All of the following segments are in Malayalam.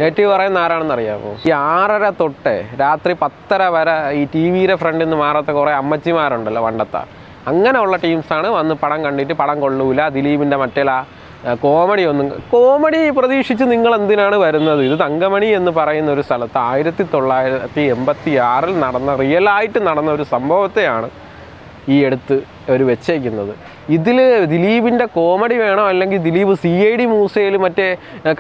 നെഗറ്റീവ് പറയുന്ന ആരാണെന്ന് അറിയാമോ? ഈ 6:30 തൊട്ട് രാത്രി 10:30 വരെ ഈ ടി വിയുടെ ഫ്രണ്ടിൽ നിന്ന് മാറാത്ത കുറേ അമ്മച്ചിമാരുണ്ടല്ലോ പണ്ടത്തെ, അങ്ങനെയുള്ള ടീംസാണ് വന്ന് പടം കണ്ടിട്ട് പടം കൊള്ളൂല, ദിലീപിൻ്റെ മറ്റേല കോമഡി പ്രതീക്ഷിച്ച് നിങ്ങൾ എന്തിനാണ് വരുന്നത്? ഇത് തങ്കമണി എന്ന് പറയുന്ന ഒരു സ്ഥലത്ത് 1986 നടന്ന റിയലായിട്ട് നടന്ന ഒരു സംഭവത്തെയാണ് ഈ എടുത്ത് അവർ വെച്ചേക്കുന്നത്. ഇതിൽ ദിലീപിൻ്റെ കോമഡി വേണോ, അല്ലെങ്കിൽ ദിലീപ് CID മൂസയിൽ മറ്റേ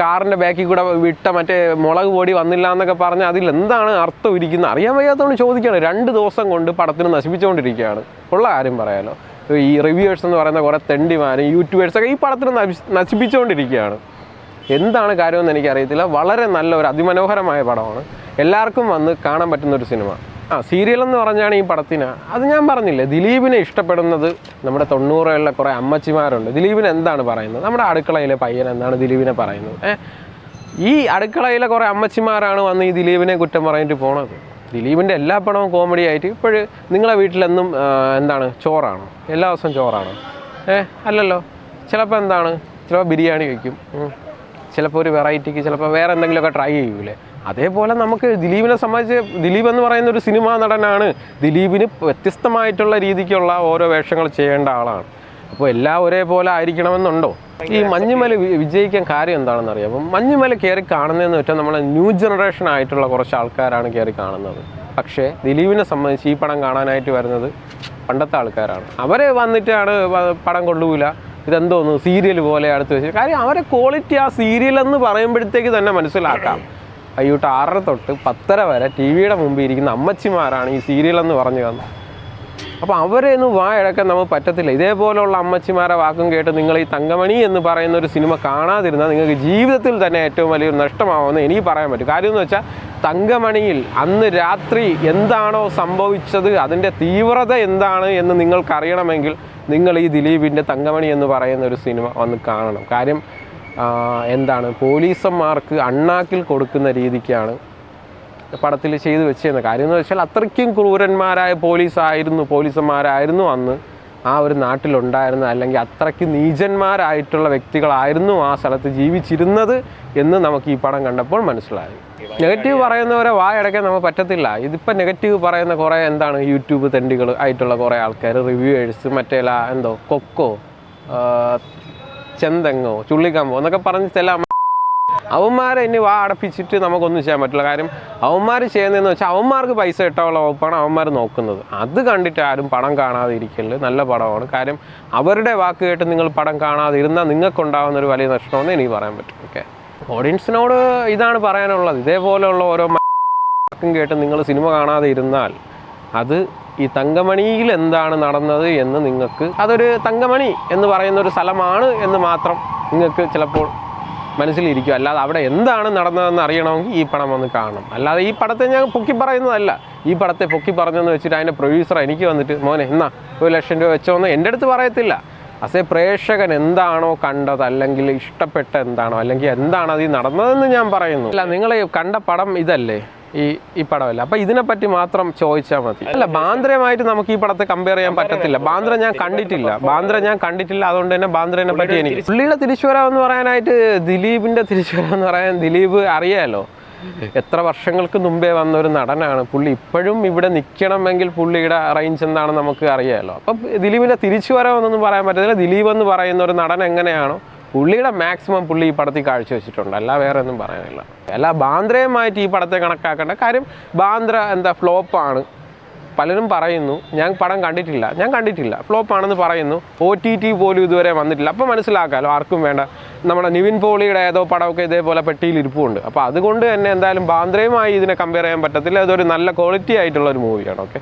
കാറിൻ്റെ ബാക്കിൽ കൂടെ വിട്ട മറ്റേ മുളക് പൊടി വന്നില്ല എന്നൊക്കെ പറഞ്ഞ് അതിലെന്താണ് അർത്ഥം ഇരിക്കുന്നത് അറിയാൻ വയ്യാത്തതുകൊണ്ട് ചോദിക്കുകയാണ്. 2 ദിവസം കൊണ്ട് പടത്തിന് നശിപ്പിച്ചുകൊണ്ടിരിക്കുകയാണ്. ഉള്ള കാര്യം പറയാലോ, ഈ റിവ്യൂവേഴ്സ് എന്ന് പറയുന്ന കുറേ തെണ്ടിമാരും യൂട്യൂബേഴ്സൊക്കെ ഈ പടത്തിന് നശിപ്പിച്ചുകൊണ്ടിരിക്കുകയാണ്. എന്താണ് കാര്യമെന്ന് എനിക്കറിയത്തില്ല. വളരെ നല്ലൊരു അതിമനോഹരമായ പടമാണ്, എല്ലാവർക്കും വന്ന് കാണാൻ പറ്റുന്നൊരു സിനിമ. സീരിയൽ എന്ന് പറഞ്ഞാണ് ഈ പടത്തിന്. അത് ഞാൻ പറഞ്ഞില്ലേ, ദിലീപിനെ ഇഷ്ടപ്പെടുന്നത് നമ്മുടെ 90കളിലെ കുറേ അമ്മച്ചിമാരുണ്ട്. ദിലീപിനെ എന്താണ് പറയുന്നത്? നമ്മുടെ അടുക്കളയിലെ പയ്യൻ എന്താണ് ദിലീപിനെ പറയുന്നത്? ഈ അടുക്കളയിലെ കുറേ അമ്മച്ചിമാരാണ് വന്ന് ഈ ദിലീപിനെ കുറ്റം പറഞ്ഞിട്ട് പോണത്. ദിലീപിൻ്റെ എല്ലാ പടവും കോമഡി ആയിട്ട് ഇപ്പോഴും നിങ്ങളെ വീട്ടിലെന്നും എന്താണ് ചോറാണോ? എല്ലാ ദിവസവും ചോറാണോ? അല്ലല്ലോ. ചിലപ്പോൾ എന്താണ്, ചിലപ്പോൾ ബിരിയാണി വയ്ക്കും, ചിലപ്പോൾ ഒരു വെറൈറ്റിക്ക് ചിലപ്പോൾ വേറെ എന്തെങ്കിലുമൊക്കെ ട്രൈ ചെയ്യൂലേ. അതേപോലെ നമുക്ക് ദിലീപിനെ സംബന്ധിച്ച്, ദിലീപ് എന്ന് പറയുന്ന ഒരു സിനിമാ നടനാണ്. ദിലീപിന് വ്യത്യസ്തമായിട്ടുള്ള രീതിക്കുള്ള ഓരോ വേഷങ്ങൾ ചെയ്യേണ്ട ആളാണ്. അപ്പോൾ എല്ലാം ഒരേപോലെ ആയിരിക്കണമെന്നുണ്ടോ? ഈ മഞ്ഞുമല വിജയിക്കാൻ കാര്യം എന്താണെന്ന് അറിയാം. അപ്പം മഞ്ഞുമല കയറി കാണുന്നതെന്ന് വെച്ചാൽ നമ്മൾ ന്യൂ ജനറേഷൻ ആയിട്ടുള്ള കുറച്ച് ആൾക്കാരാണ് കയറി കാണുന്നത്. പക്ഷേ ദിലീപിനെ സംബന്ധിച്ച് ഈ പടം കാണാനായിട്ട് വരുന്നത് പണ്ടത്തെ ആൾക്കാരാണ്. അവർ വന്നിട്ടാണ് പടം കൊള്ളൂല, ഇതെന്തോന്നു സീരിയൽ പോലെ അടുത്ത് വെച്ച്. കാര്യം അവരെ ക്വാളിറ്റി ആ സീരിയൽ എന്ന് പറയുമ്പോഴത്തേക്ക് തന്നെ മനസ്സിലാക്കാം. വൈകിട്ട് 6:30 തൊട്ട് 10:30 വരെ TVയുടെ മുമ്പിൽ ഇരിക്കുന്ന അമ്മച്ചിമാരാണ് ഈ സീരിയലെന്ന് പറഞ്ഞു തന്നത്. അപ്പോൾ അവരെയൊന്നും വായടക്കാൻ നമുക്ക് പറ്റത്തില്ല. ഇതേപോലെയുള്ള അമ്മച്ചിമാരെ വാക്കും കേട്ട് നിങ്ങൾ ഈ തങ്കമണി എന്ന് പറയുന്ന ഒരു സിനിമ കാണാതിരുന്നാൽ നിങ്ങൾക്ക് ജീവിതത്തിൽ തന്നെ ഏറ്റവും വലിയൊരു നഷ്ടമാവുമെന്ന് എനിക്ക് പറയാൻ പറ്റും. കാര്യം എന്ന് വെച്ചാൽ തങ്കമണിയിൽ അന്ന് രാത്രി എന്താണോ സംഭവിച്ചത്, അതിൻ്റെ തീവ്രത എന്താണ് എന്ന് നിങ്ങൾക്കറിയണമെങ്കിൽ നിങ്ങൾ ഈ ദിലീപിൻ്റെ തങ്കമണി എന്ന് പറയുന്ന ഒരു സിനിമ വന്ന് കാണണം. കാര്യം എന്താണ്, പോലീസന്മാർക്ക് അണ്ണാക്കിൽ കൊടുക്കുന്ന രീതിക്കാണ് പടത്തിൽ ചെയ്തു വെച്ചിരുന്നത്. കാര്യം എന്ന് വെച്ചാൽ അത്രയ്ക്കും ക്രൂരന്മാരായ പോലീസന്മാരായിരുന്നു അന്ന് ആ ഒരു നാട്ടിലുണ്ടായിരുന്ന, അല്ലെങ്കിൽ അത്രയ്ക്ക് നീചന്മാരായിട്ടുള്ള വ്യക്തികളായിരുന്നു ആ സ്ഥലത്ത് ജീവിച്ചിരുന്നത് എന്ന് നമുക്ക് ഈ പടം കണ്ടപ്പോൾ മനസ്സിലായി. നെഗറ്റീവ് പറയുന്നവരെ വായടക്കാൻ നമുക്ക് പറ്റത്തില്ല. ഇതിപ്പോൾ നെഗറ്റീവ് പറയുന്ന കുറേ എന്താണ് യൂട്യൂബ് തെണ്ടികൾ ആയിട്ടുള്ള കുറേ ആൾക്കാർ, റിവ്യൂവേഴ്സ്, മറ്റേല എന്തോ കൊക്കോ, ചെന്തെങ്ങോ, ചുള്ളിക്കമ്പോ എന്നൊക്കെ പറഞ്ഞ് ചില അവന്മാരെ ഇനി അടപ്പിച്ചിട്ട് നമുക്കൊന്നും ചെയ്യാൻ പറ്റില്ല. കാര്യം അവന്മാർ ചെയ്യുന്നതെന്ന് വെച്ചാൽ അവന്മാർക്ക് പൈസ കിട്ടാനുള്ള വകുപ്പാണ് അവന്മാർ നോക്കുന്നത്. അത് കണ്ടിട്ട് ആരും പടം കാണാതെ ഇരിക്കല് നല്ല പടമാണ്. കാര്യം അവരുടെ വാക്ക് കേട്ട് നിങ്ങൾ പടം കാണാതെ ഇരുന്നാൽ നിങ്ങൾക്കുണ്ടാകുന്നൊരു വലിയ നഷ്ടമെന്ന് എനിക്ക് പറയാൻ പറ്റും. ഓക്കെ, ഓഡിയൻസിനോട് ഇതാണ് പറയാനുള്ളത്. ഇതേപോലെയുള്ള ഓരോ വാക്കും കേട്ട് നിങ്ങൾ സിനിമ കാണാതെ ഇരുന്നാൽ അത് ഈ തങ്കമണിയിൽ എന്താണ് നടന്നത് എന്ന് നിങ്ങൾക്ക്, അതൊരു തങ്കമണി എന്ന് പറയുന്ന ഒരു സ്ഥലമാണ് എന്ന് മാത്രം നിങ്ങൾക്ക് ചിലപ്പോൾ മനസ്സിലിരിക്കും. അല്ലാതെ അവിടെ എന്താണ് നടന്നതെന്ന് അറിയണമെങ്കിൽ ഈ പടം വന്ന് കാണണം. അല്ലാതെ ഈ പടത്തെ ഞാൻ പൊക്കി പറയുന്നതല്ല. ഈ പടത്തെ പൊക്കി പറഞ്ഞെന്ന് വെച്ചിട്ട് അതിൻ്റെ പ്രൊഡ്യൂസർ എനിക്ക് വന്നിട്ട് മോനെ എന്നാ 1,00,000 രൂപ വെച്ചോന്ന് എൻ്റെ അടുത്ത് പറയത്തില്ല. അസേ പ്രേക്ഷകൻ എന്താണോ കണ്ടത്, അല്ലെങ്കിൽ ഇഷ്ടപ്പെട്ട എന്താണോ, അല്ലെങ്കിൽ എന്താണ് അതിൽ നടന്നതെന്ന് ഞാൻ പറയുന്നു. അല്ല, നിങ്ങൾ കണ്ട പടം ഇതല്ലേ, ഈ പടമല്ല. അപ്പം ഇതിനെപ്പറ്റി മാത്രം ചോദിച്ചാൽ മതി. അല്ല, ബാന്ദ്രയുമായിട്ട് നമുക്ക് ഈ പടത്തെ കമ്പയർ ചെയ്യാൻ പറ്റത്തില്ല. ബാന്ദ്ര ഞാൻ കണ്ടിട്ടില്ല. അതുകൊണ്ട് തന്നെ ബാന്ദ്രനെ പറ്റി എനിക്ക് പുള്ളിയുടെ തിരിച്ചുവരവ് എന്ന് പറയാനായിട്ട്, ദിലീപിൻ്റെ തിരിച്ചുവരവ് എന്ന് പറയാൻ, ദിലീപ് അറിയാലോ എത്ര വർഷങ്ങൾക്ക് മുമ്പേ വന്ന ഒരു നടനാണ് പുള്ളി. ഇപ്പോഴും ഇവിടെ നിൽക്കണമെങ്കിൽ പുള്ളിയുടെ റേഞ്ച് എന്താണെന്ന് നമുക്ക് അറിയാമല്ലോ. അപ്പം ദിലീപിൻ്റെ തിരിച്ചുവരവെന്നൊന്നും പറയാൻ പറ്റത്തില്ല. ദിലീപ് എന്ന് പറയുന്ന ഒരു നടൻ എങ്ങനെയാണോ പുള്ളിയുടെ മാക്സിമം പുള്ളി ഈ പടത്തിൽ കാഴ്ചവെച്ചിട്ടുണ്ട്. അല്ല വേറെ ഒന്നും പറയാനില്ല. അല്ല ബാന്ദ്രയുമായിട്ട് ഈ പടത്തെ കണക്കാക്കേണ്ട കാര്യം, ബാന്ദ്ര എന്താ ഫ്ലോപ്പാണ് പലരും പറയുന്നു. ഞാൻ പടം കണ്ടിട്ടില്ല, ഫ്ലോപ്പാണെന്ന് പറയുന്നു. OTT പോലും ഇതുവരെ വന്നിട്ടില്ല. അപ്പോൾ മനസ്സിലാക്കാമല്ലോ ആർക്കും വേണ്ട. നമ്മുടെ നിവിൻ പോളിയുടെ ഏതോ പടമൊക്കെ ഇതേപോലെ പെട്ടിയിൽ ഇരിപ്പുണ്ട്. അപ്പോൾ അതുകൊണ്ട് തന്നെ എന്തായാലും ബാന്ദ്രയുമായി ഇതിനെ കമ്പയർ ചെയ്യാൻ പറ്റത്തില്ല. ഇതൊരു നല്ല ക്വാളിറ്റി ആയിട്ടുള്ള ഒരു മൂവിയാണ്. ഓക്കെ.